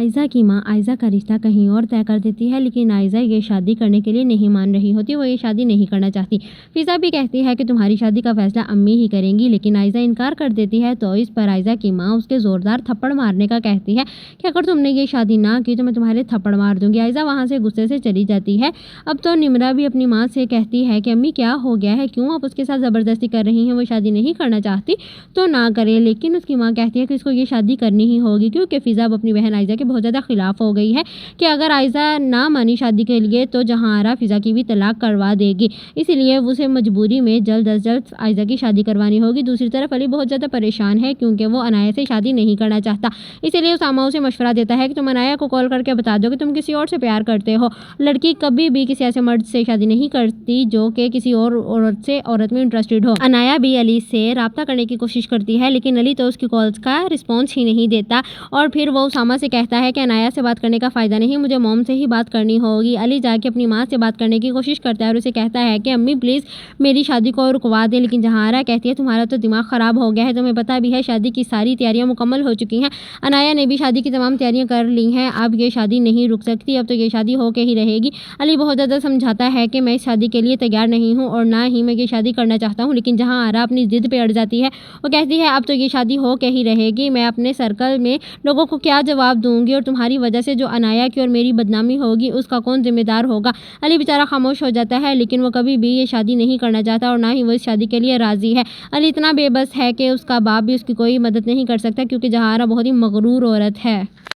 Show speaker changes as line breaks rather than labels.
आयज़ा की माँ आयज़ा का रिश्ता कहीं और तय कर देती है, लेकिन आयज़ा ये शादी करने के लिए नहीं मान रही होती, वो ये शादी नहीं करना चाहती। फ़िज़ा भी कहती है कि तुम्हारी शादी का फ़ैसला अम्मी ही करेंगी, लेकिन आयज़ा इनकार कर देती है। तो इस पर आयज़ा की माँ उसके ज़ोरदार थप्पड़ मारने का कहती है कि अगर तुमने ये शादी ना की तो मैं तुम्हारे थप्पड़ मार दूँगी। आयज़ा वहाँ से गुस्से से चली जाती है। अब तो निम्रा भी अपनी माँ से कहती है कि अम्मी क्या हो गया है, क्यों आप उसके साथ ज़बरदस्ती कर रही हैं, वो शादी नहीं करना चाहती तो ना करे। लेकिन उसकी माँ कहती है कि उसको ये शादी करनी ही होगी, क्योंकि फ़िज़ा अब अपनी बहन आयज़ा के बहुत ज़्यादा ख़िलाफ़ हो गई है कि अगर आयज़ा ना मानी शादी के लिए तो जहांआरा फ़िज़ा की भी तलाक करवा देगी। इसीलिए उसे मजबूरी में जल्द अज जल्द आयज़ा की शादी करवानी होगी। दूसरी तरफ अली बहुत ज़्यादा परेशान है क्योंकि वो अनाया से शादी नहीं करना चाहता। इसीलिए उसामा उसे मशवरा देता है कि तुम अनाया को कॉल करके बता दो कि तुम किसी और से प्यार करते हो। लड़की कभी भी किसी ऐसे मर्द से शादी नहीं करती जो कि किसी और औरत में इंटरेस्टेड हो। अनाया भी अली से राब्ता करने की कोशिश करती है, लेकिन अली तो उसकी कॉल्स का रिस्पॉन्स ही नहीं देता और फिर वो उसामा से कहता है कि अनाया से बात करने का फ़ायदा नहीं, मुझे मॉम से ही बात करनी होगी। अली जाके अपनी माँ से बात करने की कोशिश करता है और उसे कहता है कि अम्मी प्लीज़ मेरी शादी को रुकवा दे, लेकिन जहांआरा कहती है तुम्हारा तो दिमाग ख़राब हो गया है, तुम्हें पता भी है शादी की सारी तैयारियां मुकम्मल हो चुकी हैं। अनाया ने भी शादी की तमाम तैयारियां कर ली हैं, अब ये शादी नहीं रुक सकती, अब तो ये शादी हो के ही रहेगी। अली बहुत ज़्यादा समझाता है कि मैं इस शादी के लिए तैयार नहीं हूँ और ना ही मैं ये शादी करना चाहता हूँ, लेकिन जहांआरा अपनी ज़िद पे अड़ जाती है। वो कहती है अब तो ये शादी हो के ही रहेगी, मैं अपने सर्कल में लोगों को क्या जवाब दूंगी और तुम्हारी वजह से जो अनाया की और मेरी बदनामी होगी उसका कौन जिम्मेदार होगा। अली बेचारा खामोश हो जाता है, लेकिन वो कभी भी ये शादी नहीं करना चाहता और ना ही वो इस शादी के लिए राज़ी है। अली इतना बेबस है कि उसका बाप भी उसकी कोई मदद नहीं कर सकता क्योंकि जहांआरा बहुत ही मगरूर औरत है।